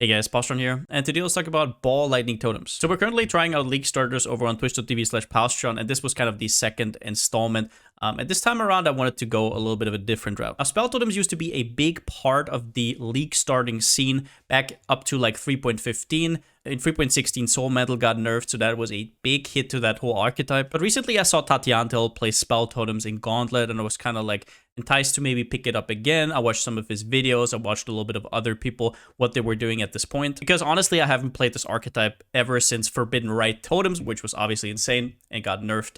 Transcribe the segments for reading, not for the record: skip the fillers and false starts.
Hey guys, Palsteron here, and today let's talk about ball lightning totems. So we're currently trying out League starters over on twitch.tv/Palsteron, and this was kind of the second installment. And this time around, I wanted to go a little bit of a different route. Now, spell totems used to be a big part of the League starting scene back up to like 3.15. In 3.16, Soul Mantle got nerfed, so that was a big hit to that whole archetype. But recently I saw Tatiantel play spell totems in Gauntlet, and I was kind of like enticed to maybe pick it up again. I watched some of his videos. I watched a little bit of other people, what they were doing at this point. Because honestly, I haven't played this archetype ever since Forbidden Right Totems, which was obviously insane and got nerfed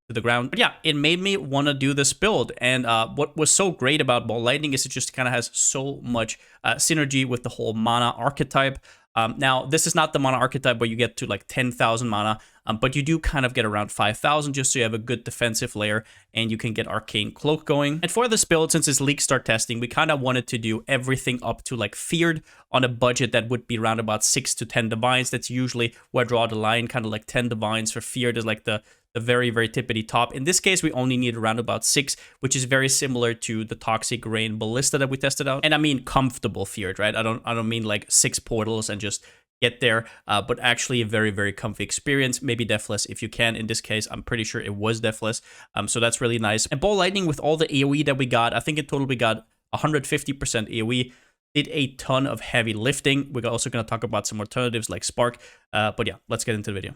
to the ground. But yeah, it made me want to do this build. And what was so great about Ball Lightning is it just kind of has so much synergy with the whole mana archetype. Now, this is not the mana archetype where you get to like 10,000 mana, but you do kind of get around 5,000 just so you have a good defensive layer and you can get Arcane Cloak going. And for this build, since it's Leaguestart testing, we kind of wanted to do everything up to like Feared on a budget that would be around about 6 to 10 Divines. That's usually where I draw the line, kind of like 10 Divines for Feared is like the very, very tippity top. In this case, we only need around about 6, which is very similar to the Toxic Rain Ballista that we tested out. And I mean comfortable Feared, right? I don't mean like 6 portals and just get there, but actually a very, very comfy experience. Maybe Deathless if you can. In this case, I'm pretty sure it was Deathless. So that's really nice. And Ball Lightning with all the AoE that we got, I think in total we got 150% AoE. Did a ton of heavy lifting. We're also going to talk about some alternatives like Spark. But yeah, let's get into the video.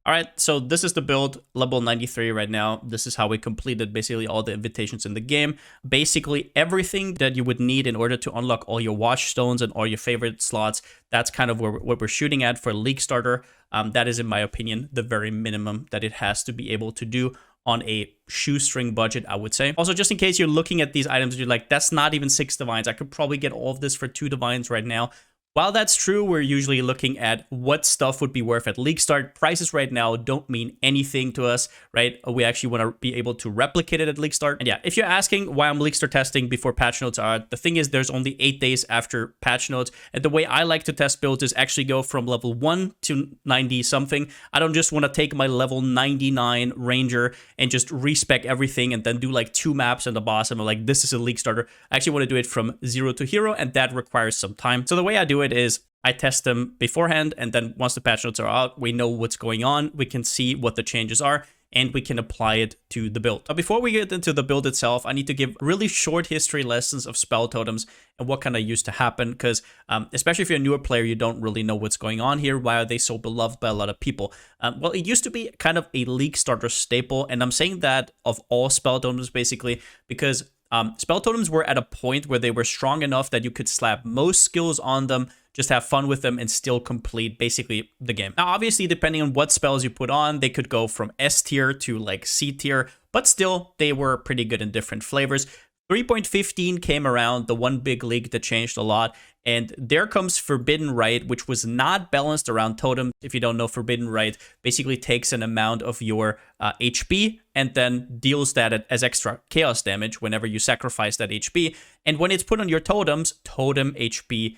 All right, so this is the build, level 93 right now. This is how we completed basically all the invitations in the game. Basically everything that you would need in order to unlock all your watchstones and all your favorite slots. That's kind of what we're shooting at for League starter. That is, in my opinion, the very minimum that it has to be able to do on a shoestring budget, I would say. Also, just in case you're looking at these items, you're like, that's not even 6 Divines. I could probably get all of this for 2 Divines right now. While that's true, we're usually looking at what stuff would be worth at Leaguestart. Prices right now don't mean anything to us, right? We actually want to be able to replicate it at Leaguestart. And yeah, if you're asking why I'm Leaguestart testing before patch notes are, the thing is there's only 8 days after patch notes. And the way I like to test builds is actually go from level 1 to 90 something. I don't just want to take my level 99 Ranger and just respec everything and then do like 2 maps and the boss. And I'm like, this is a League starter. I actually want to do it from 0 to hero, and that requires some time. So the way I do it is I test them beforehand, and then once the patch notes are out, we know what's going on, we can see what the changes are, and we can apply it to the build. Now, before we get into the build itself, I need to give really short history lessons of spell totems and what kind of used to happen, because especially if you're a newer player, you don't really know what's going on here. Why are they so beloved by a lot of people? Well, it used to be kind of a League starter staple, and I'm saying that of all spell totems basically, because spell totems were at a point where they were strong enough that you could slap most skills on them, just have fun with them, and still complete basically the game. Now, obviously, depending on what spells you put on, they could go from S tier to like C tier, but still, they were pretty good in different flavors. 3.15 came around, the one big league that changed a lot, and there comes Forbidden Right, which was not balanced around Totem. If you don't know, Forbidden Right basically takes an amount of your HP and then deals that as extra chaos damage whenever you sacrifice that HP. And when it's put on your totems, totem HP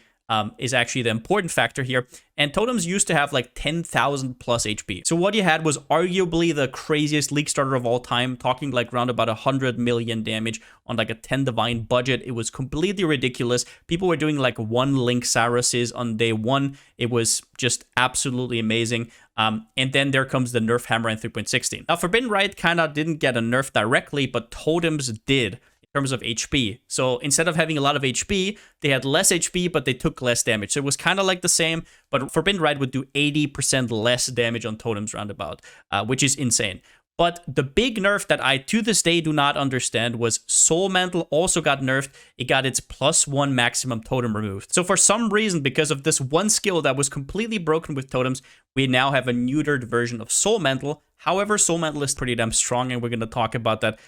is actually the important factor here. And totems used to have like 10,000 plus HP. So what you had was arguably the craziest League starter of all time, talking like around about 100 million damage on like a 10 Divine budget. It was completely ridiculous. People were doing like 1 Link Saruses on day 1. It was just absolutely amazing. And then there comes the nerf hammer in 3.16. Now, Forbidden Right kind of didn't get a nerf directly, but totems did. Terms of HP. So instead of having a lot of HP, they had less HP, but they took less damage. So it was kind of like the same, but Forbidden Right would do 80% less damage on totems roundabout, which is insane. But the big nerf that I, to this day, do not understand was Soul Mantle also got nerfed. It got its +1 maximum totem removed. So for some reason, because of this one skill that was completely broken with totems, we now have a neutered version of Soul Mantle. However, Soul Mantle is pretty damn strong, and we're going to talk about that.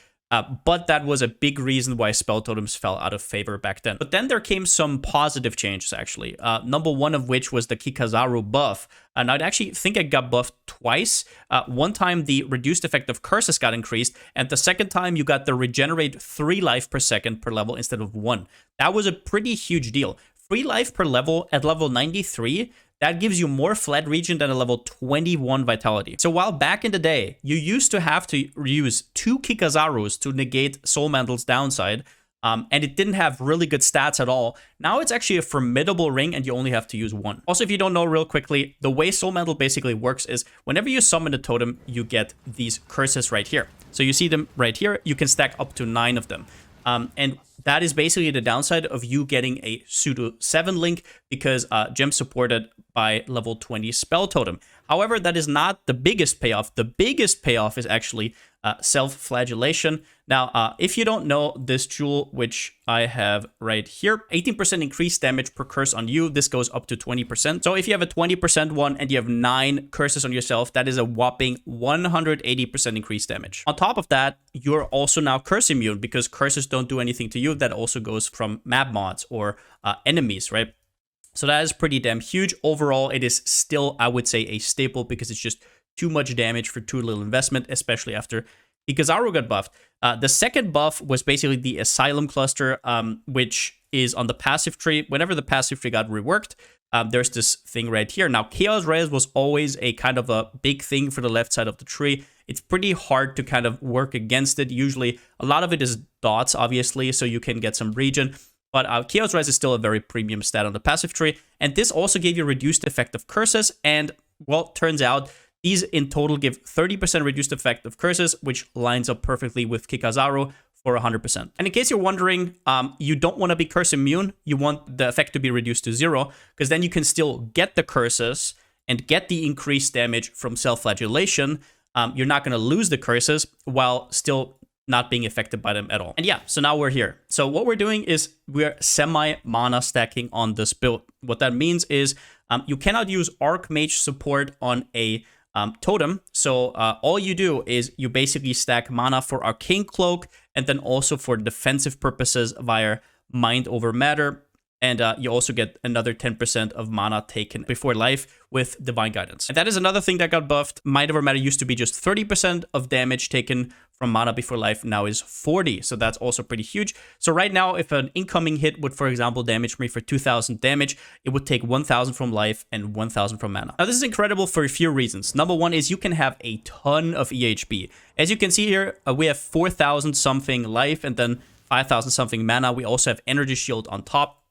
But that was a big reason why spell totems fell out of favor back then. But then there came some positive changes, actually. Number one of which was the Kikazaru buff. And I'd actually think it got buffed twice. One time, the reduced effect of curses got increased. And the second time, you got the regenerate 3 life per second per level instead of 1. That was a pretty huge deal. 3 life per level at level 93... that gives you more flat region than a level 21 vitality. So while back in the day, you used to have to use 2 Kikazarus to negate Soul Mantle's downside, and it didn't have really good stats at all. Now it's actually a formidable ring, and you only have to use one. Also, if you don't know real quickly, the way Soul Mantle basically works is whenever you summon a totem, you get these curses right here. So you see them right here. You can stack up to 9 of them. And that is basically the downside of you getting a pseudo 7 link, because gem supported by level 20 spell totem. However, that is not the biggest payoff. The biggest payoff is actually self-flagellation. Now, if you don't know this jewel, which I have right here, 18% increased damage per curse on you. This goes up to 20%. So if you have a 20% one and you have 9 curses on yourself, that is a whopping 180% increased damage. On top of that, you're also now curse immune, because curses don't do anything to you. That also goes from map mods or enemies, right? So that is pretty damn huge. Overall, it is still, I would say, a staple, because it's just too much damage for too little investment, especially after Hierophant got buffed. The second buff was basically the Asylum cluster, which is on the passive tree. Whenever the passive tree got reworked, there's this thing right here. Now, Chaos Rays was always a kind of a big thing for the left side of the tree. It's pretty hard to kind of work against it. Usually, a lot of it is dots, obviously, so you can get some regen. But Chaos Rise is still a very premium stat on the passive tree. And this also gave you reduced effect of curses. And, well, turns out these in total give 30% reduced effect of curses, which lines up perfectly with Kikazaru for 100%. And in case you're wondering, you don't want to be curse immune. You want the effect to be reduced to 0, because then you can still get the curses and get the increased damage from self-flagellation. You're not going to lose the curses while still not being affected by them at all. And yeah, so now we're here. So what we're doing is we're semi-mana stacking on this build. What that means is you cannot use Archmage support on a totem. So all you do is you basically stack mana for Arcane Cloak, and then also for defensive purposes via Mind over Matter. And you also get another 10% of mana taken before life with Divine Guidance. And that is another thing that got buffed. Mind over Matter used to be just 30% of damage taken from mana before life, now is 40. So that's also pretty huge. So right now, if an incoming hit would, for example, damage me for 2,000 damage, it would take 1,000 from life and 1,000 from mana. Now, this is incredible for a few reasons. Number one is you can have a ton of EHP. As you can see here, we have 4,000 something life and then 5,000 something mana. We also have Energy Shield on top.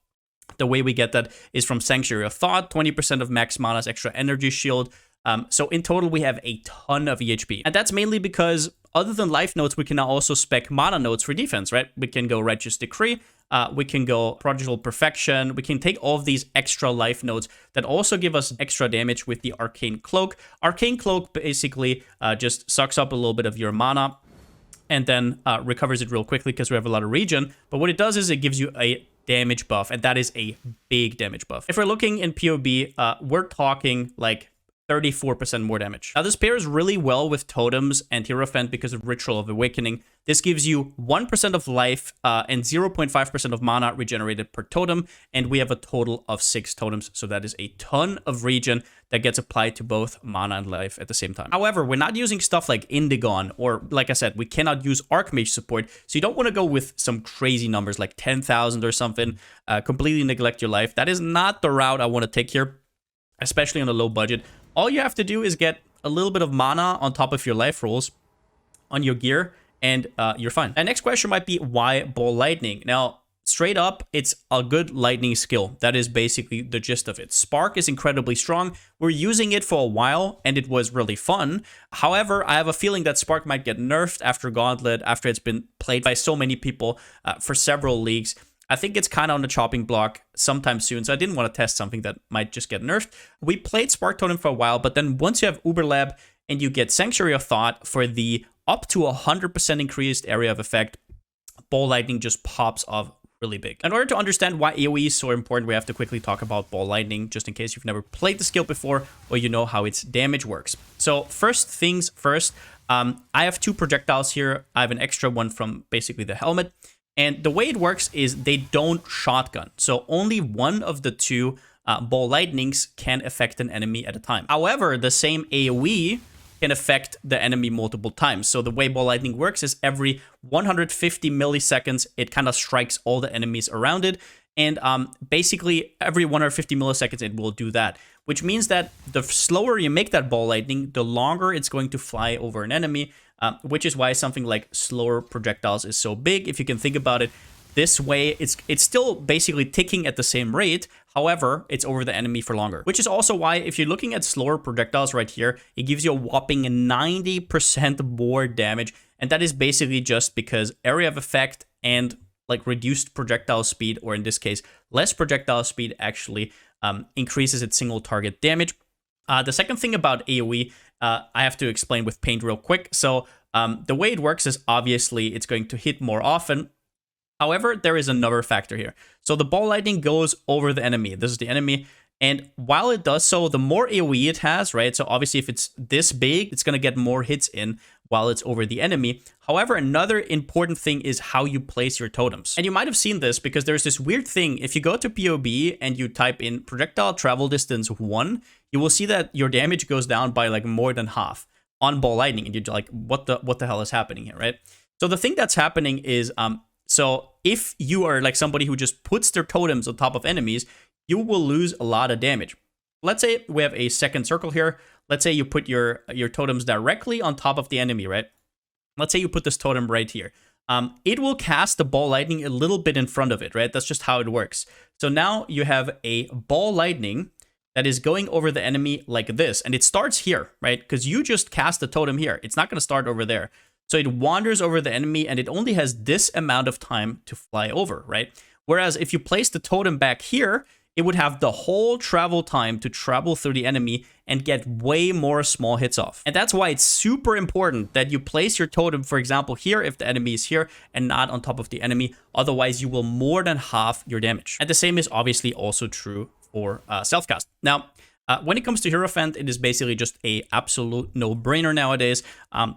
The way we get that is from Sanctuary of Thought, 20% of max mana's extra Energy Shield. So in total, we have a ton of EHP. And that's mainly because other than life nodes, we can now also spec mana nodes for defense, right? We can go Righteous Decree, we can go Prodigal Perfection, we can take all of these extra life nodes that also give us extra damage with the Arcane Cloak. Arcane Cloak basically just sucks up a little bit of your mana and then recovers it real quickly because we have a lot of regen. But what it does is it gives you a damage buff, and that is a big damage buff. If we're looking in PoE, we're talking like 34% more damage. Now, this pairs really well with Totems and Hierophant because of Ritual of Awakening. This gives you 1% of life and 0.5% of mana regenerated per totem, and we have a total of 6 totems, so that is a ton of regen that gets applied to both mana and life at the same time. However, we're not using stuff like Indigon, or like I said, we cannot use Archmage support, so you don't want to go with some crazy numbers like 10,000 or something, completely neglect your life. That is not the route I want to take here, especially on a low budget. All you have to do is get a little bit of mana on top of your life rolls on your gear, and you're fine. And next question might be, why Ball Lightning? Now, straight up, it's a good lightning skill. That is basically the gist of it. Spark is incredibly strong. We're using it for a while, and it was really fun. However, I have a feeling that Spark might get nerfed after Gauntlet, after it's been played by so many people for several leagues. I think it's kind of on the chopping block sometime soon, so I didn't want to test something that might just get nerfed. We played Spark Totem for a while, but then once you have Uberlab and you get Sanctuary of Thought for the up to 100% increased area of effect, Ball Lightning just pops off really big. In order to understand why AoE is so important, we have to quickly talk about Ball Lightning, just in case you've never played the skill before or you know how its damage works. So first things first, I have 2 projectiles here. I have an extra one from basically the helmet. And the way it works is they don't shotgun. So only one of the 2 Ball Lightnings can affect an enemy at a time. However, the same AoE can affect the enemy multiple times. So the way Ball Lightning works is every 150 milliseconds, it kind of strikes all the enemies around it. And basically, every 150 milliseconds, it will do that. Which means that the slower you make that Ball Lightning, the longer it's going to fly over an enemy. Which is why something like slower projectiles is so big. If you can think about it, This way, it's still basically ticking at the same rate. However, it's over the enemy for longer, which is also why if you're looking at slower projectiles right here, it gives you a whopping 90% more damage. And that is basically just because area of effect and like reduced projectile speed, or in this case, less projectile speed actually increases its single target damage. The second thing about AoE, I have to explain with paint real quick. So the way it works is obviously it's going to hit more often. However, there is another factor here. So the ball lightning goes over the enemy. This is the enemy. And while it does so, the more AoE it has, right? So obviously if it's this big, it's going to get more hits in while it's over the enemy. However, another important thing is how you place your totems. And you might have seen this because there's this weird thing. If you go to PoE and you type in projectile travel distance 1, you will see that your damage goes down by like more than half on ball lightning. And you're like, what the hell is happening here, right? So the thing that's happening is, so if you are like somebody who just puts their totems on top of enemies, you will lose a lot of damage. Let's say we have a second circle here. Let's say you put your totems directly on top of the enemy, right? Let's say you put this totem right here. It will cast the ball lightning a little bit in front of it, right? That's just how it works. So now you have a ball lightning that is going over the enemy like this. And it starts here, right? Because you just cast the totem here. It's not going to start over there. So it wanders over the enemy and it only has this amount of time to fly over, right? Whereas if you place the totem back here, it would have the whole travel time to travel through the enemy and get way more small hits off. And that's why it's super important that you place your totem, for example, here if the enemy is here and not on top of the enemy. Otherwise, you will more than half your damage. And the same is obviously also true for self-cast. Now, when it comes to Hierophant, it is basically just a absolute no-brainer nowadays.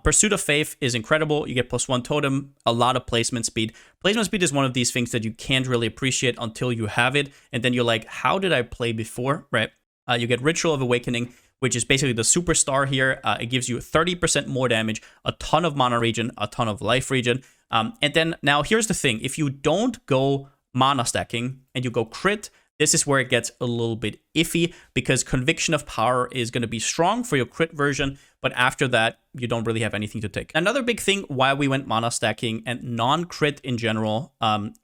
Pursuit of Faith is incredible. You get +1 totem, a lot of placement speed. Placement speed is one of these things that you can't really appreciate until you have it. And then you're like, how did I play before, right? You get Ritual of Awakening, which is basically the superstar here. It gives you 30% more damage, a ton of mana regen, a ton of life regen. And then now here's the thing. If you don't go mana stacking and you go crit, this is where it gets a little bit iffy because Conviction of Power is going to be strong for your crit version, but after that, you don't really have anything to take. Another big thing why we went mana stacking and non-crit in general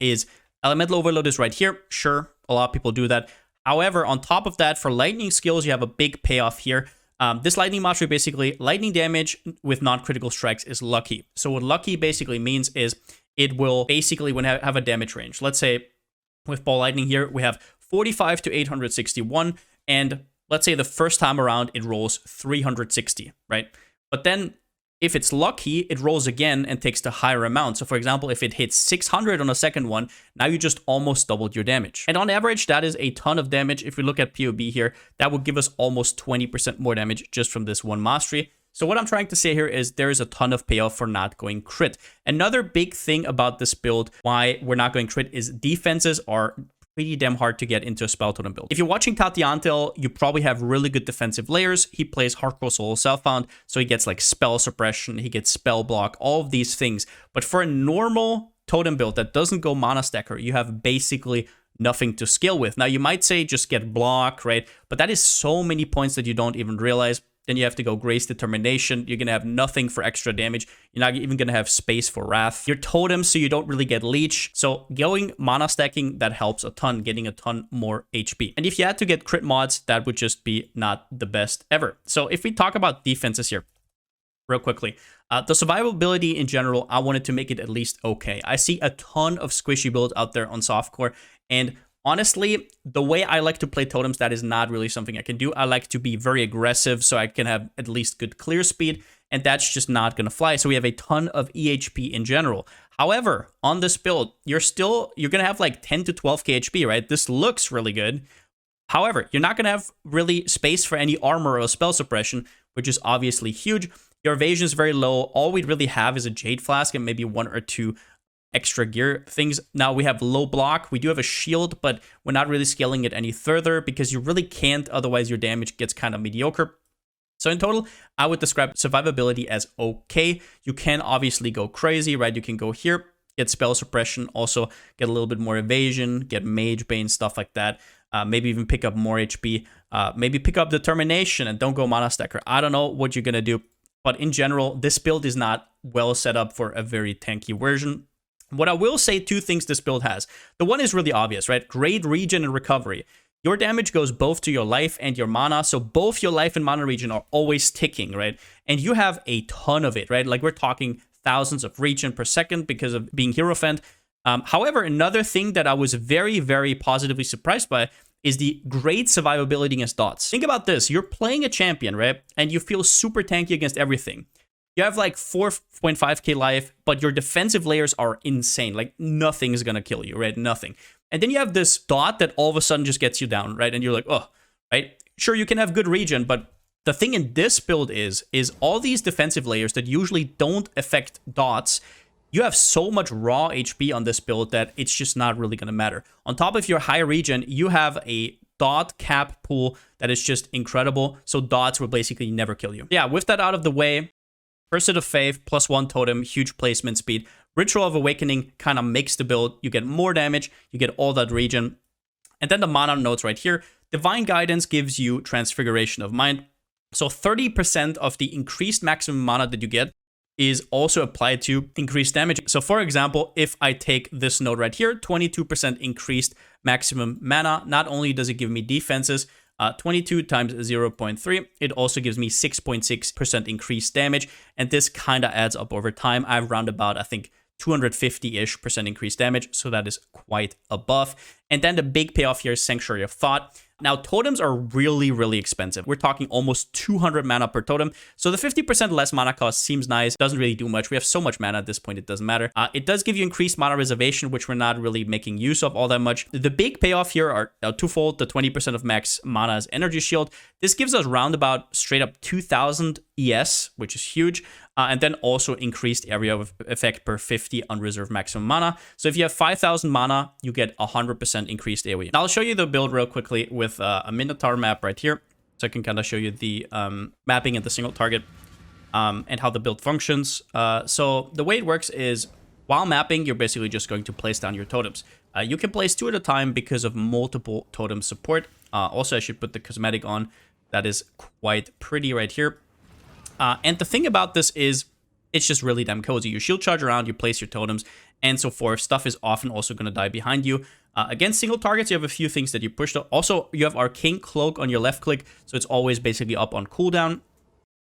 is Elemental Overload is right here. Sure, a lot of people do that. However, on top of that, for lightning skills, you have a big payoff here. This lightning mastery, basically, lightning damage with non-critical strikes is lucky. So what lucky basically means is it will basically have a damage range. Let's say with ball lightning here, we have 45 to 861, and let's say the first time around it rolls 360, right? But then if it's lucky, it rolls again and takes the higher amount. So for example, if it hits 600 on the second one, now you just almost doubled your damage. And on average, that is a ton of damage. If we look at PoE here, that would give us almost 20% more damage just from this one mastery. So what I'm trying to say here is there is a ton of payoff for not going crit. Another big thing about this build, why we're not going crit, is defenses are pretty damn hard to get into a spell totem build. If you're watching Tatiantel, you probably have really good defensive layers. He plays Hardcore Soul Self-Found, so he gets like spell suppression, he gets spell block, all of these things. But for a normal totem build that doesn't go mana stacker, you have basically nothing to scale with. Now you might say just get block, right? But that is so many points that you don't even realize. Then you have to go Grace Determination. You're going to have nothing for extra damage. You're not even going to have space for Wrath. Your totems, so you don't really get Leech. So going mana stacking, that helps a ton, getting a ton more HP. And if you had to get crit mods, that would just be not the best ever. So if we talk about defenses here, real quickly, the survivability in general, I wanted to make it at least okay. I see a ton of squishy builds out there on softcore, and honestly, the way I like to play totems, that is not really something I can do. I like to be very aggressive so I can have at least good clear speed, and that's just not going to fly. So we have a ton of EHP in general. However, on this build, you're going to have like 10 to 12k HP, right? This looks really good. However, you're not going to have really space for any armor or spell suppression, which is obviously huge. Your evasion is very low. All we really have is a Jade Flask and maybe 1 or 2 extra gear things. Now we have low block. We do have a shield, but we're not really scaling it any further because you really can't. Otherwise, your damage gets kind of mediocre. So in total, I would describe survivability as okay. You can obviously go crazy, right? You can go here, get spell suppression, also get a little bit more evasion, get mage bane, stuff like that. Maybe even pick up more HP. Maybe pick up determination and don't go mana stacker. I don't know what you're going to do. But in general, this build is not well set up for a very tanky version. What I will say, two things this build has. The one is really obvious, right? Great regen and recovery. Your damage goes both to your life and your mana, so both your life and mana regen are always ticking, right? And you have a ton of it, right? Like we're talking thousands of regen per second because of being Hierophant. However, another thing that I was very, very positively surprised by is the great survivability against dots. Think about this. You're playing a champion, right? And you feel super tanky against everything. You have like 4.5k life, but your defensive layers are insane. Like nothing is going to kill you, right? Nothing. And then you have this dot that all of a sudden just gets you down, right? And you're like, oh, right? Sure, you can have good regen, but the thing in this build is all these defensive layers that usually don't affect dots, you have so much raw HP on this build that it's just not really going to matter. On top of your high regen, you have a dot cap pool that is just incredible. So dots will basically never kill you. Yeah, with that out of the way, Person of Faith, +1 totem, huge placement speed. Ritual of Awakening kind of makes the build. You get more damage, you get all that regen. And then the mana nodes right here. Divine Guidance gives you Transfiguration of Mind. So 30% of the increased maximum mana that you get is also applied to increased damage. So for example, if I take this node right here, 22% increased maximum mana, not only does it give me defenses, 22 times 0.3, it also gives me 6.6% increased damage, and this kind of adds up over time. I have round about, I think, 250-ish% increased damage, so that is quite a buff. And then the big payoff here is Sanctuary of Thought. Now, totems are really, really expensive. We're talking almost 200 mana per totem. So the 50% less mana cost seems nice. Doesn't really do much. We have so much mana at this point, it doesn't matter. It does give you increased mana reservation, which we're not really making use of all that much. The big payoff here are twofold. The 20% of max mana as energy shield. This gives us roundabout straight up 2000 ES, which is huge. And then also increased area of effect per 50 unreserved maximum mana. So if you have 5000 mana, you get 100% increased AoE. Now I'll show you the build real quickly with a Minotaur map right here. So I can kind of show you the mapping and the single target and how the build functions. So the way it works is while mapping, you're basically just going to place down your totems. You can place 2 at a time because of multiple totem support. Also, I should put the cosmetic on. That is quite pretty right here. And the thing about this is it's just really damn cozy. You shield charge around, you place your totems, and so forth. Stuff is often also going to die behind you. Against single targets, you have a few things that you push. Also, you have Arcane Cloak on your left click, so it's always basically up on cooldown.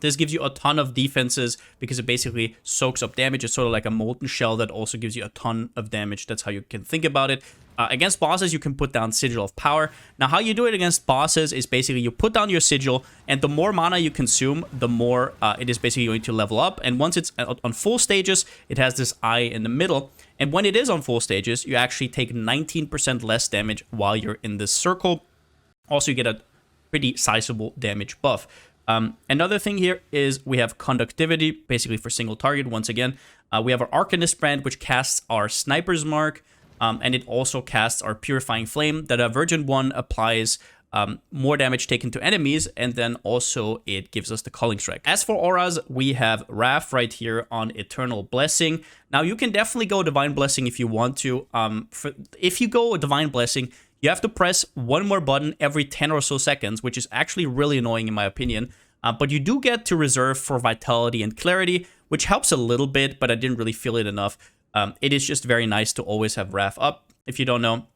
This gives you a ton of defenses because it basically soaks up damage. It's sort of like a molten shell that also gives you a ton of damage. That's how you can think about it. Against bosses, you can put down Sigil of Power. Now, how you do it against bosses is basically you put down your Sigil, and the more mana you consume, the more it is basically going to level up. And once it's on full stages, it has this eye in the middle. And when it is on full stages, you actually take 19% less damage while you're in this circle. Also, you get a pretty sizable damage buff. Another thing here is we have Conductivity, basically for single target. Once again, we have our Arcanist brand, which casts our Sniper's Mark, and it also casts our Purifying Flame. That a Virgin 1 applies more damage taken to enemies, and then also it gives us the Culling Strike. As for auras, we have Wrath right here on Eternal Blessing. Now, you can definitely go Divine Blessing if you want to. If you go Divine Blessing, you have to press one more button every 10 or so seconds, which is actually really annoying in my opinion. But you do get to reserve for Vitality and Clarity, which helps a little bit, but I didn't really feel it enough. It is just very nice to always have Wrath up. If you don't know,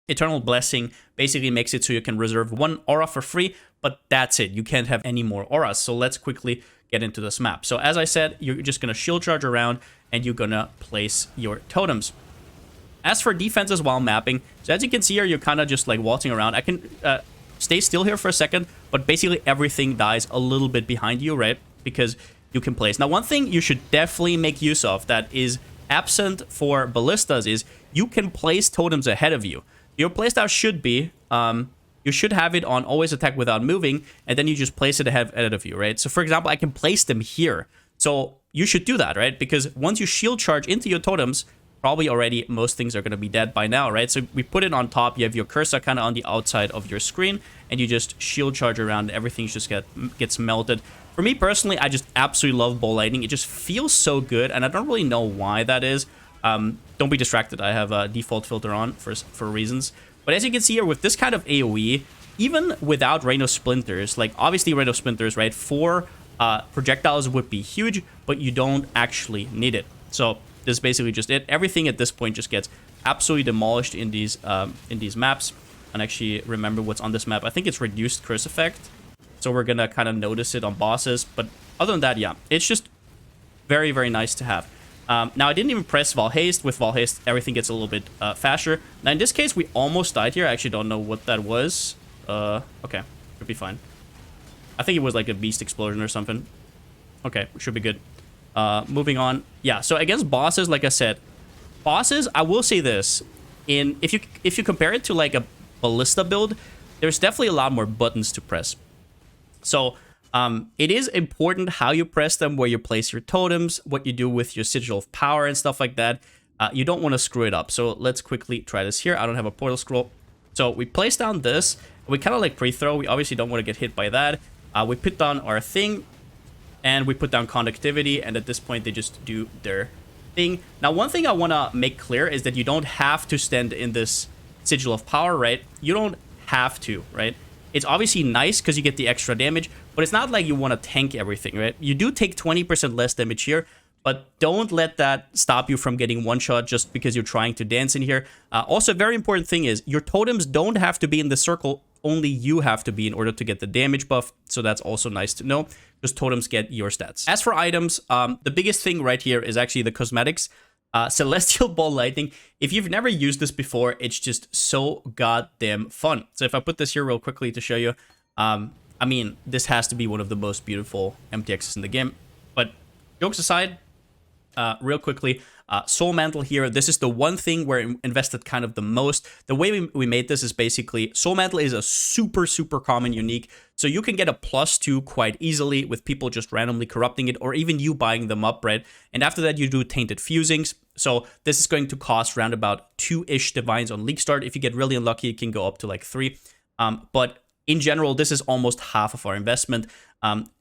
Eternal Blessing basically makes it so you can reserve one aura for free, but that's it. You can't have any more auras. So let's quickly get into this map. So as I said, you're just going to shield charge around, and you're going to place your totems. As for defenses while mapping, so as you can see here, you're kind of just like waltzing around. I can stay still here for a second, but basically everything dies a little bit behind you, right? Because you can place. Now, one thing you should definitely make use of that is absent for ballistas is you can place totems ahead of you. Your playstyle should be, you should have it on always attack without moving, and then you just place it ahead of you, right? So for example, I can place them here. So you should do that, right? Because once you shield charge into your totems, probably already most things are going to be dead by now, right? So we put it on top. You have your cursor kind of on the outside of your screen, and you just shield charge around. Everything just gets melted. For me personally, I just absolutely love Ball Lightning. It just feels so good, and I don't really know why that is. Don't be distracted. I have a default filter on for reasons. But as you can see here, with this kind of AoE, even without Rain of Splinters, like obviously Rain of Splinters, right? 4 projectiles would be huge, but you don't actually need it. So this is basically just it. Everything at this point just gets absolutely demolished in these maps. And actually remember what's on this map. I think it's reduced curse effect, so we're gonna kind of notice it on bosses. But other than that, yeah, it's just very, very nice to have. Now, I didn't even press Val Haste. With Val Haste, everything gets a little bit faster. Now, in this case, we almost died here. I actually don't know what that was. Okay, should be fine. I think it was like a beast explosion or something. Okay, should be good. Moving on. Yeah, so against bosses, like I said, bosses, I will say this. If you compare it to like a Ballista build, there's definitely a lot more buttons to press. So it is important how you press them, where you place your totems, what you do with your Sigil of Power and stuff like that. You don't want to screw it up. So let's quickly try this here. I don't have a portal scroll. So we place down this. We kind of like pre-throw. We obviously don't want to get hit by that. We put down our thing, and we put down conductivity, and at this point they just do their thing. Now, one thing I want to make clear is that you don't have to stand in this Sigil of Power, right? You don't have to, right? It's obviously nice because you get the extra damage, but it's not like you want to tank everything, right? You do take 20% less damage here, but don't let that stop you from getting one shot just because you're trying to dance in here. Also, a very important thing is your totems don't have to be in the circle. Only you have to be in order to get the damage buff. So that's also nice to know, because totems get your stats. As for items, the biggest thing right here is actually the cosmetics. Celestial Ball Lightning. If you've never used this before, it's just so goddamn fun. So if I put this here real quickly to show you, I mean, this has to be one of the most beautiful MTXs in the game. But jokes aside, real quickly, Soul Mantle here. This is the one thing where I invested kind of the most. The way we made this is basically, Soul Mantle is a super, super common unique. So you can get a +2 quite easily with people just randomly corrupting it, or even you buying them up, right? And after that, you do Tainted Fusings. So this is going to cost around about 2-ish divines on Leaguestart. If you get really unlucky, it can go up to like 3. But in general, this is almost half of our investment.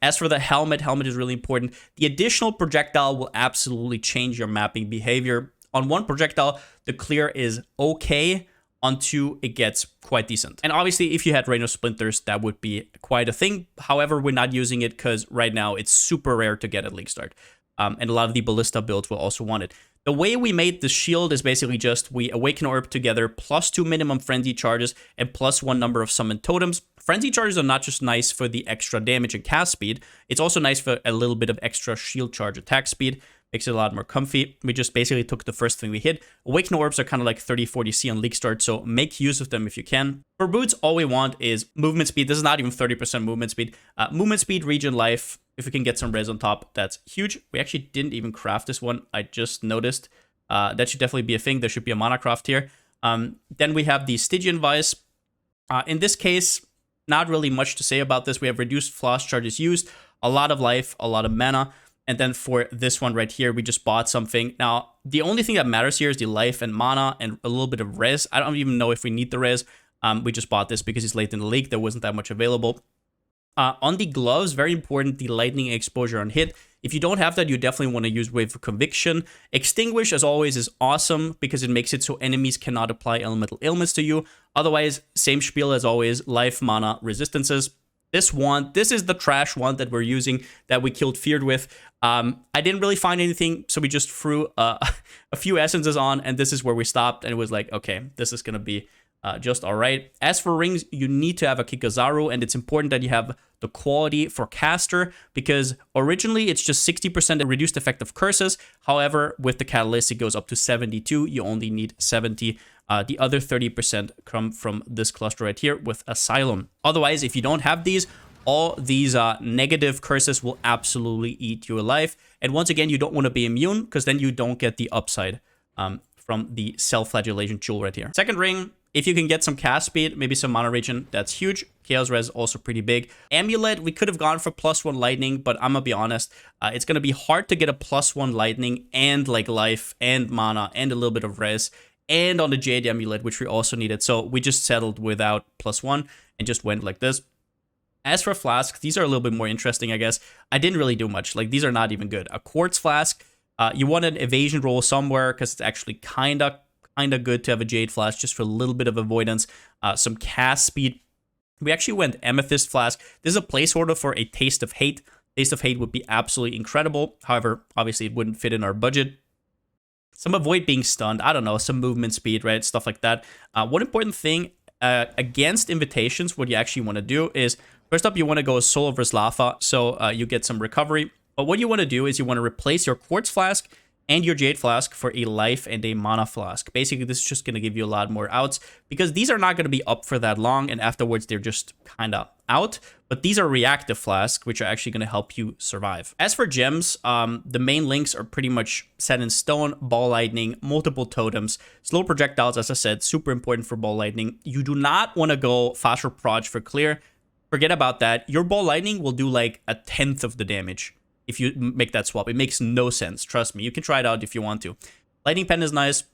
As for the helmet is really important. The additional projectile will absolutely change your mapping behavior. On one projectile, the clear is okay. On 2, it gets quite decent. And obviously, if you had Rain of Splinters, that would be quite a thing. However, we're not using it because right now it's super rare to get at Leaguestart. And a lot of the Ballista builds will also want it. The way we made the shield is basically just we Awaken Orb together, +2 minimum Frenzy charges, and +1 number of summoned totems. Frenzy charges are not just nice for the extra damage and cast speed, it's also nice for a little bit of extra shield charge attack speed. Makes it a lot more comfy. We just basically took the first thing we hit. Awaken Orbs are kind of like 30-40C on Leaguestart, so make use of them if you can. For boots, all we want is movement speed. This is not even 30% movement speed. Movement speed, regen life. If we can get some res on top, that's huge. We actually didn't even craft this one. I just noticed. That should definitely be a thing. There should be a mana craft here. Then we have the Stygian Vice. In this case, not really much to say about this. We have reduced floss charges used, a lot of life, a lot of mana. And then for this one right here, we just bought something. Now, the only thing that matters here is the life and mana and a little bit of res. I don't even know if we need the res. We just bought this because it's late in the league. There wasn't that much available. On the gloves, very important, the lightning exposure on hit. If you don't have that, you definitely want to use Wave of Conviction. Extinguish, as always, is awesome because it makes it so enemies cannot apply elemental ailments to you. Otherwise, same spiel as always, life, mana, resistances. This is the trash one that we're using that we killed Feared with. I didn't really find anything, so we just threw a few essences on, and this is where we stopped, and it was like, okay, this is going to be just all right. As for rings, you need to have a Kikazaru, and it's important that you have the quality for caster, because originally it's just 60% reduced effect of curses. However, with the catalyst, it goes up to 72. You only need 70. The other 30% come from this cluster right here with Asylum. Otherwise, if you don't have these, all these negative curses will absolutely eat your life. And once again, you don't want to be immune, because then you don't get the upside from the Self-Flagellation Jewel right here. Second ring, if you can get some cast speed, maybe some mana regen, that's huge. Chaos Res also pretty big. Amulet, we could have gone for +1 lightning, but I'm gonna be honest, it's gonna be hard to get a +1 lightning and like life and mana and a little bit of res and on the Jade Amulet, which we also needed. So we just settled without +1 and just went like this. As for flasks, these are a little bit more interesting, I guess. I didn't really do much. Like, these are not even good. A quartz flask, you want an evasion roll somewhere because it's actually kind of good to have a Jade Flask just for a little bit of avoidance. Some cast speed. We actually went Amethyst Flask. This is a placeholder for a Taste of Hate. Taste of Hate would be absolutely incredible. However, obviously it wouldn't fit in our budget. some avoid being stunned. I don't know, some movement speed, right? Stuff like that. One important thing against invitations, what you actually want to do is, first up, you want to go Soul of Lava, so you get some recovery. But what you want to do is you want to replace your Quartz Flask and your Jade Flask for a Life and a Mana Flask. Basically, this is just going to give you a lot more outs, because these are not going to be up for that long, and afterwards they're just kind of out. But these are reactive flasks, which are actually going to help you survive. As for gems, the main links are pretty much set in stone. Ball Lightning, multiple totems, slow projectiles, as I said, super important for Ball Lightning. You do not want to go faster proj for clear. Forget about that. Your Ball Lightning will do like 1/10 of the damage if you make that swap. It makes no sense. Trust me. You can try it out if you want to. Lightning Pen is nice.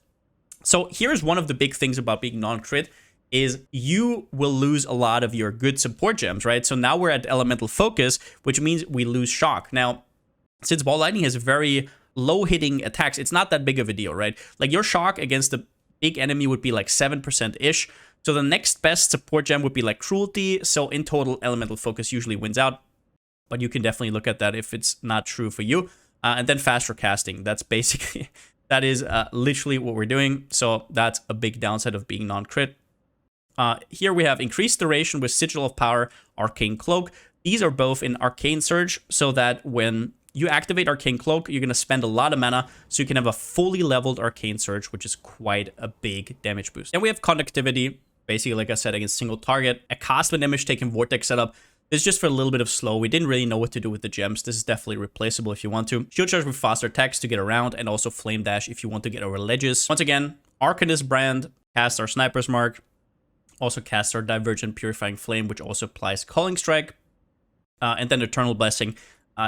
So here's one of the big things about being non-crit is you will lose a lot of your good support gems, right? So now we're at Elemental Focus, which means we lose Shock. Now, since Ball Lightning has very low-hitting attacks, it's not that big of a deal, right? Like, your Shock against the big enemy would be like 7%-ish. So the next best support gem would be like Cruelty. So in total, Elemental Focus usually wins out. But you can definitely look at that if it's not true for you. And then faster casting. That's basically, that is literally what we're doing. So that's a big downside of being non-crit. Here we have increased duration with Sigil of Power, Arcane Cloak. These are both in Arcane Surge, so that when you activate Arcane Cloak, you're going to spend a lot of mana, so you can have a fully leveled Arcane Surge, which is quite a big damage boost. Then we have Conductivity, basically, like I said, against single target. A cast with image taken Vortex setup. This is just for a little bit of slow. We didn't really know what to do with the gems. This is definitely replaceable if you want to. Shield Charge with faster attacks to get around, and also Flame Dash if you want to get over ledges. Once again, Arcanist Brand, cast our Sniper's Mark. Also cast our Divergent Purifying Flame, which also applies Calling Strike. And then Eternal Blessing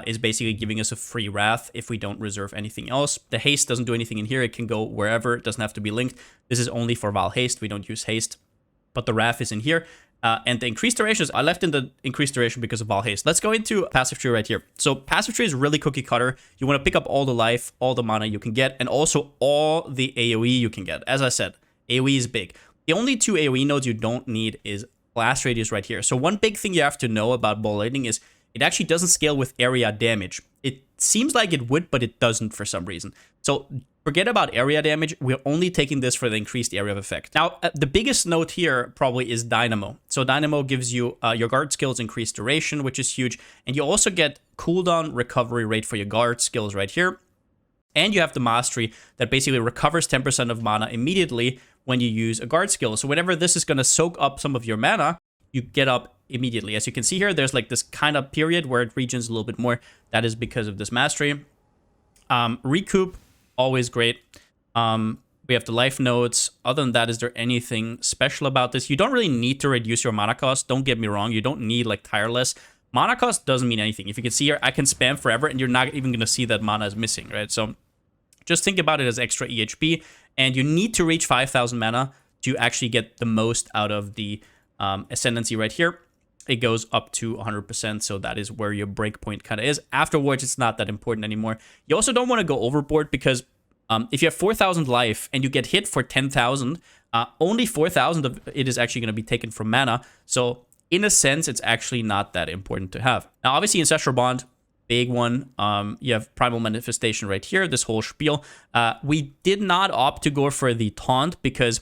is basically giving us a free Wrath if we don't reserve anything else. The Haste doesn't do anything in here. It can go wherever. It doesn't have to be linked. This is only for Val Haste. We don't use Haste. But the Wrath is in here. And the increased durations, I left in the increased duration because of Val Haste. Let's go into Passive Tree right here. So Passive Tree is really cookie cutter. You want to pick up all the life, all the mana you can get, and also all the AoE you can get. As I said, AoE is big. The only two AoE nodes you don't need is Blast Radius right here. So one big thing you have to know about Ball Lightning is it actually doesn't scale with area damage. It seems like it would, but it doesn't for some reason. So forget about area damage. We're only taking this for the increased area of effect. Now, the biggest note here probably is Dynamo. So Dynamo gives you your guard skills increased duration, which is huge. And you also get cooldown recovery rate for your guard skills right here. And you have the Mastery that basically recovers 10% of mana immediately when you use a guard skill. So whenever this is going to soak up some of your mana, you get up immediately. As you can see here, there's like this kind of period where it regens a little bit more. That is because of this Mastery. Recoup, always great. We have the life nodes. Other than that, is there anything special about this? You don't really need to reduce your mana cost. Don't get me wrong. You don't need like Tireless. Mana cost doesn't mean anything. If you can see here, I can spam forever and you're not even going to see that mana is missing, right? So just think about it as extra EHP. And you need to reach 5,000 mana to actually get the most out of the Ascendancy right here. It goes up to 100%, so that is where your breakpoint kind of is. Afterwards, it's not that important anymore. You also don't want to go overboard because if you have 4,000 life and you get hit for 10,000, only 4,000 of it is actually going to be taken from mana. So in a sense, it's actually not that important to have. Now, obviously, Ancestral Bond, big one. You have Primal Manifestation right here, this whole spiel. We did not opt to go for the Taunt because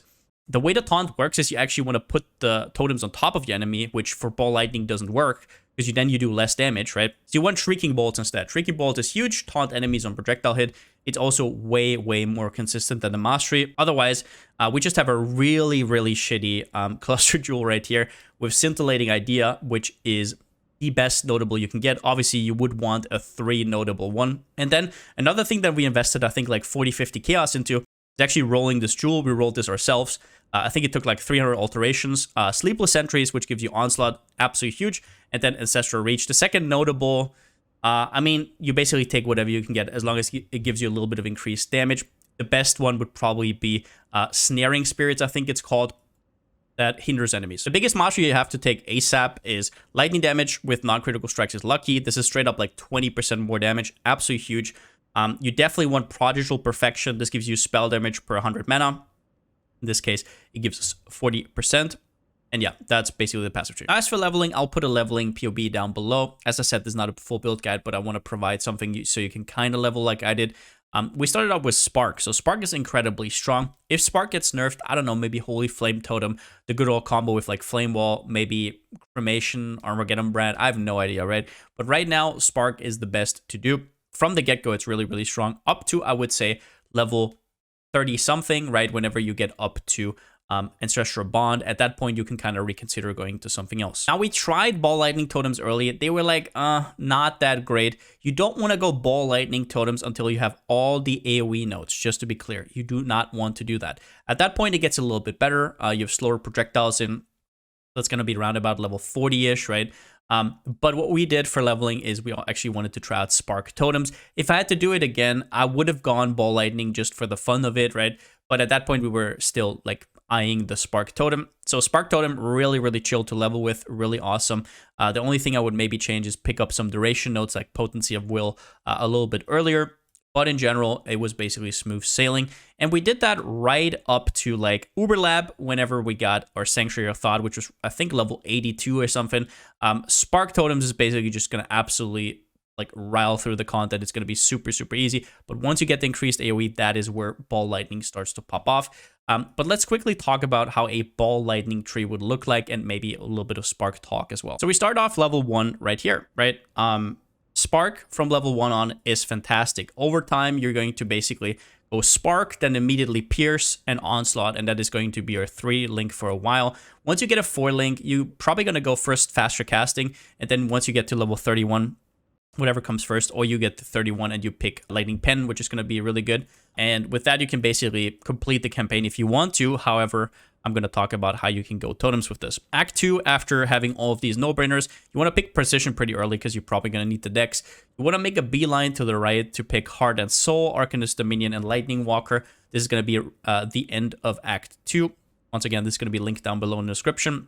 the way the Taunt works is you actually want to put the totems on top of the enemy, which for Ball Lightning doesn't work because then you do less damage, right? So you want Shrieking Bolts instead. Shrieking Bolt is huge, taunt enemies on projectile hit. It's also way, way more consistent than the Mastery. Otherwise, we just have a really, really shitty Cluster Jewel right here with Scintillating Idea, which is the best notable you can get. Obviously, you would want a 3 notable one. And then another thing that we invested, I think, like 40-50 chaos into is actually rolling this jewel. We rolled this ourselves. I think it took like 300 alterations. Sleepless Sentries, which gives you Onslaught, absolutely huge. And then Ancestral Reach. The second notable, I mean, you basically take whatever you can get as long as it gives you a little bit of increased damage. The best one would probably be Snaring Spirits, I think it's called, that hinders enemies. The biggest mastery you have to take ASAP is lightning damage with non-critical strikes is lucky. This is straight up like 20% more damage, absolutely huge. You definitely want Prodigal Perfection. This gives you spell damage per 100 mana. In this case, it gives us 40%. And yeah, that's basically the passive tree. As for leveling, I'll put a leveling POB down below. As I said, this is not a full build guide, but I want to provide something so you can kind of level like I did. We started out with Spark. So Spark is incredibly strong. If Spark gets nerfed, I don't know, maybe Holy Flame Totem, the good old combo with like Flame Wall, maybe Cremation, Armageddon Brand. I have no idea, right? But right now, Spark is the best to do. From the get-go, it's really, really strong. Up to, I would say, level 30 something, right? Whenever you get up to Ancestral Bond, at that point you can kind of reconsider going to something else. Now, we tried Ball Lightning Totems early. They were like, not that great. You don't want to go Ball Lightning Totems until you have all the AoE nodes, just to be clear. You do not want to do that. At that point, it gets a little bit better. You have slower projectiles in. That's going to be around about level 40-ish, right? But what we did for leveling is we actually wanted to try out Spark Totems. If I had to do it again, I would have gone Ball Lightning just for the fun of it, right? But at that point, we were still like eyeing the Spark Totem. So Spark Totem, really, really chill to level with, really awesome. The only thing I would maybe change is pick up some duration nodes like Potency of Will a little bit earlier. But in general, it was basically smooth sailing. And we did that right up to like Uber Lab whenever we got our Sanctuary of Thought, which was, I think, level 82 or something. Spark Totems is basically just going to absolutely like rile through the content. It's going to be super, super easy. But once you get the increased AoE, that is where Ball Lightning starts to pop off. But let's quickly talk about how a Ball Lightning tree would look like and maybe a little bit of Spark talk as well. So we start off level 1 right here, right? Spark from level 1 on is fantastic. Over time, you're going to basically go Spark, then immediately Pierce and Onslaught, and that is going to be your 3 link for a while. Once you get a 4 link, you're probably going to go first faster casting, and then once you get to level 31, whatever comes first, or you get to 31 and you pick Lightning Pen, which is going to be really good. And with that, you can basically complete the campaign if you want to. However, I'm going to talk about how you can go Totems with this. Act 2, after having all of these no-brainers, you want to pick Precision pretty early because you're probably going to need the decks. You want to make a beeline to the right to pick Heart and Soul, Arcanist Dominion, and Lightning Walker. This is going to be the end of Act 2. Once again, this is going to be linked down below in the description.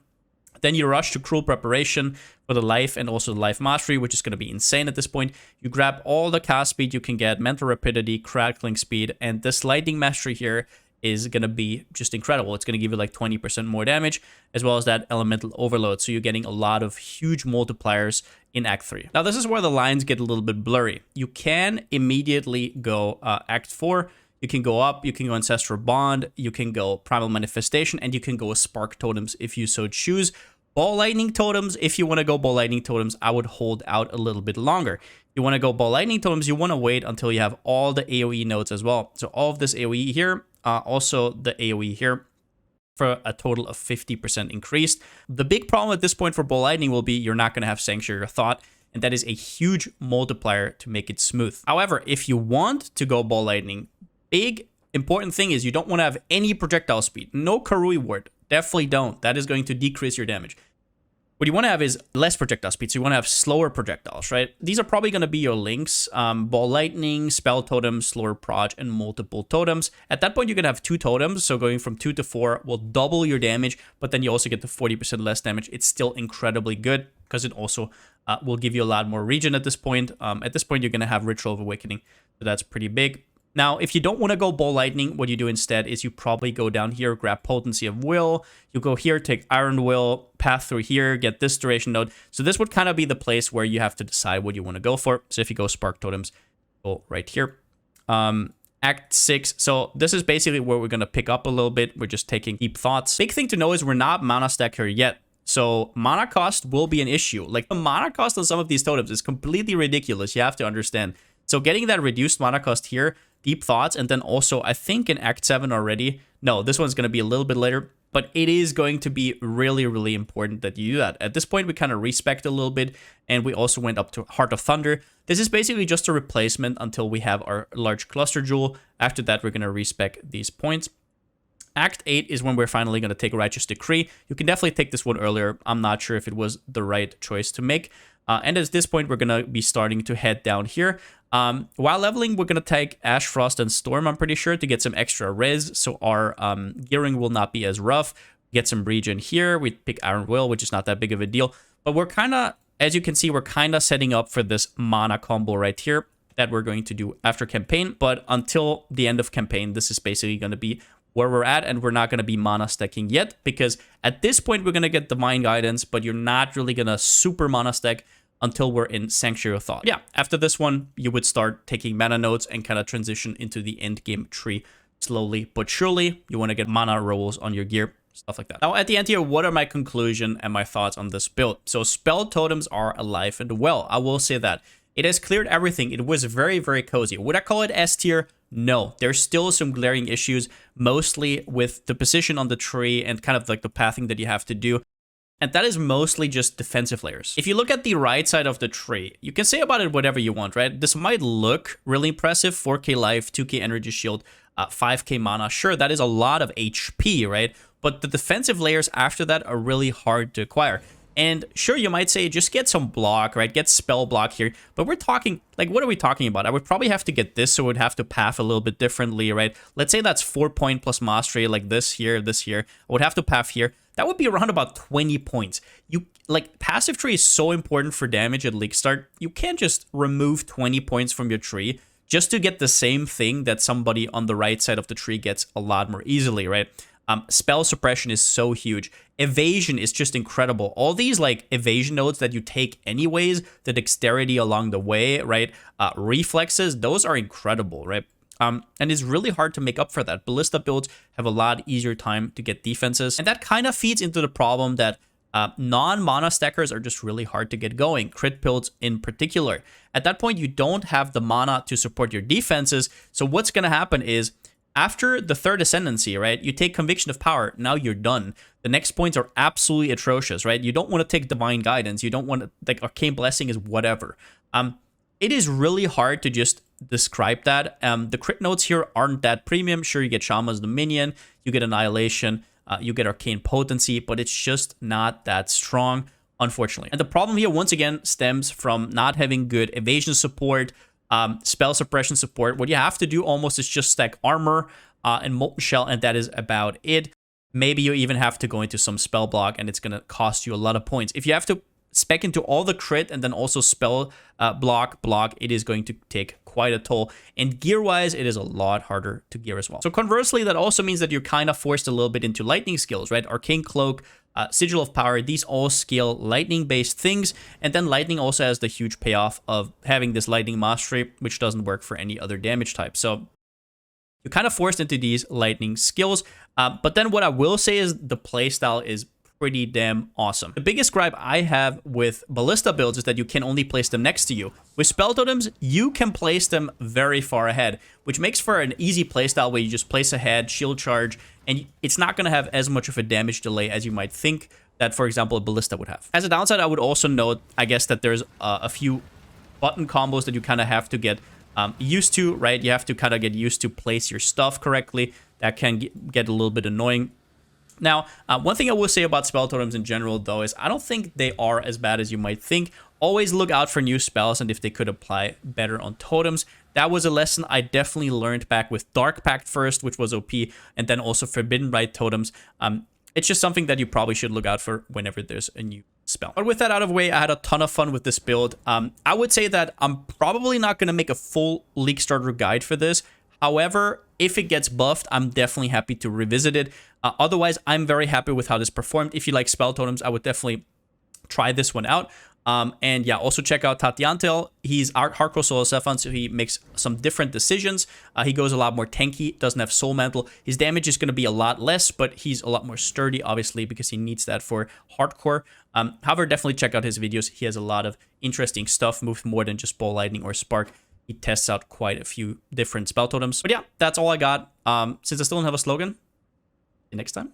Then you rush to Cruel Preparation for the Life and also the Life Mastery, which is going to be insane at this point. You grab all the cast speed you can get, Mental Rapidity, Crackling Speed, and this Lightning Mastery here is going to be just incredible. It's going to give you like 20% more damage, as well as that Elemental Overload. So you're getting a lot of huge multipliers in Act 3. Now, this is where the lines get a little bit blurry. You can immediately go Act 4. You can go up, you can go Ancestral Bond, you can go Primal Manifestation, and you can go Spark Totems if you so choose. Ball Lightning Totems, if you want to go Ball Lightning Totems, I would hold out a little bit longer. If you want to go Ball Lightning Totems, you want to wait until you have all the AoE nodes as well. So all of this AoE here, also the AoE here, for a total of 50% increased. The big problem at this point for Ball Lightning will be you're not going to have Sanctuary of Thought, and that is a huge multiplier to make it smooth. However, if you want to go Ball Lightning, big important thing is you don't want to have any projectile speed. No Karui Ward. Definitely don't. That is going to decrease your damage. What you want to have is less projectile speed. So you want to have slower projectiles, right? These are probably going to be your links. Ball Lightning, Spell Totem, Slower Proj, and multiple Totems. At that point, you can have 2 Totems. So going from 2 to 4 will double your damage, but then you also get the 40% less damage. It's still incredibly good because it also will give you a lot more regen at this point. At this point, you're going to have Ritual of Awakening. So that's pretty big. Now, if you don't want to go Ball Lightning, what you do instead is you probably go down here, grab Potency of Will. You go here, take Iron Will, path through here, get this duration node. So this would kind of be the place where you have to decide what you want to go for. So if you go Spark Totems, go right here. Act 6. So this is basically where we're going to pick up a little bit. We're just taking Deep Thoughts. Big thing to know is we're not mana stack here yet. So mana cost will be an issue. Like the mana cost on some of these totems is completely ridiculous. You have to understand. So getting that reduced mana cost here, Deep Thoughts, and then also I think in Act 7 already. No, this one's going to be a little bit later, but it is going to be really, really important that you do that. At this point, we kind of respec a little bit, and we also went up to Heart of Thunder. This is basically just a replacement until we have our large cluster jewel. After that, we're going to respec these points. Act 8 is when we're finally going to take Righteous Decree. You can definitely take this one earlier. I'm not sure if it was the right choice to make. And at this point, we're going to be starting to head down here. While leveling, we're going to take Ash, Frost, and Storm, I'm pretty sure, to get some extra res, so our gearing will not be as rough. Get some regen here. We pick Iron Will, which is not that big of a deal. But we're kind of, as you can see, we're kind of setting up for this mana combo right here that we're going to do after campaign. But until the end of campaign, this is basically going to be where we're at, and we're not going to be mana stacking yet, because at this point, we're going to get Divine Guidance, but you're not really going to super mana stack until we're in Sanctuary of Thought. Yeah, after this one, you would start taking mana nodes and kind of transition into the end game tree slowly but surely. You want to get mana rolls on your gear, stuff like that. Now, at the end here, what are my conclusion and my thoughts on this build? So spell totems are alive and well. I will say that. It has cleared everything. It was very, very cozy. Would I call it S tier? No. There's still some glaring issues, mostly with the position on the tree and kind of like the pathing that you have to do. And that is mostly just defensive layers. If you look at the right side of the tree, you can say about it whatever you want, right? This might look really impressive. 4k life, 2k energy shield, 5k mana. Sure, that is a lot of HP, right? But the defensive layers after that are really hard to acquire. And sure, you might say, just get some block, right? Get spell block here. But we're talking, like, what are we talking about? I would probably have to get this, so I would have to path a little bit differently, right? Let's say that's 4 point plus mastery, like this here. I would have to path here. That would be around about 20 points. You, like, passive tree is so important for damage at Leaguestart. You can't just remove 20 points from your tree just to get the same thing that somebody on the right side of the tree gets a lot more easily, right? Spell suppression is so huge. Evasion is just incredible. All these like evasion nodes that you take anyways, the dexterity along the way, right? Reflexes, those are incredible, right? And it's really hard to make up for that. Ballista builds have a lot easier time to get defenses. And that kind of feeds into the problem that non-mana stackers are just really hard to get going. Crit builds in particular. At that point, you don't have the mana to support your defenses. So what's going to happen is, after the third Ascendancy, right, you take Conviction of Power, now you're done. The next points are absolutely atrocious, right? You don't want to take Divine Guidance. You don't want to, like, Arcane Blessing is whatever. It is really hard to just describe that. The crit notes here aren't that premium. Sure, you get Shaman's Dominion, you get Annihilation, you get Arcane Potency, but it's just not that strong, unfortunately. And the problem here, once again, stems from not having good evasion support, spell suppression support. What you have to do almost is just stack armor and Molten Shell, and that is about it. Maybe you even have to go into some spell block, and it's going to cost you a lot of points. If you have to spec into all the crit and then also spell block, it is going to take quite a toll. And gear-wise, it is a lot harder to gear as well. So conversely, that also means that you're kind of forced a little bit into lightning skills, right? Arcane Cloak, Sigil of Power, these all scale lightning-based things. And then lightning also has the huge payoff of having this lightning mastery, which doesn't work for any other damage type. So you're kind of forced into these lightning skills. But then what I will say is the playstyle is pretty damn awesome. The biggest gripe I have with Ballista builds is that you can only place them next to you. With Spell Totems, you can place them very far ahead, which makes for an easy playstyle where you just place ahead, shield charge, and it's not going to have as much of a damage delay as you might think that, for example, a Ballista would have. As a downside, I would also note, I guess, that there's a few button combos that you kind of have to get used to, right? You have to kind of get used to place your stuff correctly. That can get a little bit annoying. Now, one thing I will say about spell totems in general, though, is I don't think they are as bad as you might think. Always look out for new spells and if they could apply better on totems. That was a lesson I definitely learned back with Dark Pact first, which was OP, and then also Forbidden Rite totems. It's just something that you probably should look out for whenever there's a new spell. But with that out of the way, I had a ton of fun with this build. I would say that I'm probably not going to make a full League Starter guide for this. However, if it gets buffed, I'm definitely happy to revisit it. Otherwise, I'm very happy with how this performed. If you like spell totems, I would definitely try this one out. And yeah, also check out Mantle. He's hardcore Soul Sephon, so he makes some different decisions. He goes a lot more tanky, doesn't have Soul Mantle. His damage is going to be a lot less, but he's a lot more sturdy, obviously, because he needs that for hardcore. However, definitely check out his videos. He has a lot of interesting stuff, move more than just Ball Lightning or Spark. He tests out quite a few different spell totems. But yeah, that's all I got. Since I still don't have a slogan, see you next time.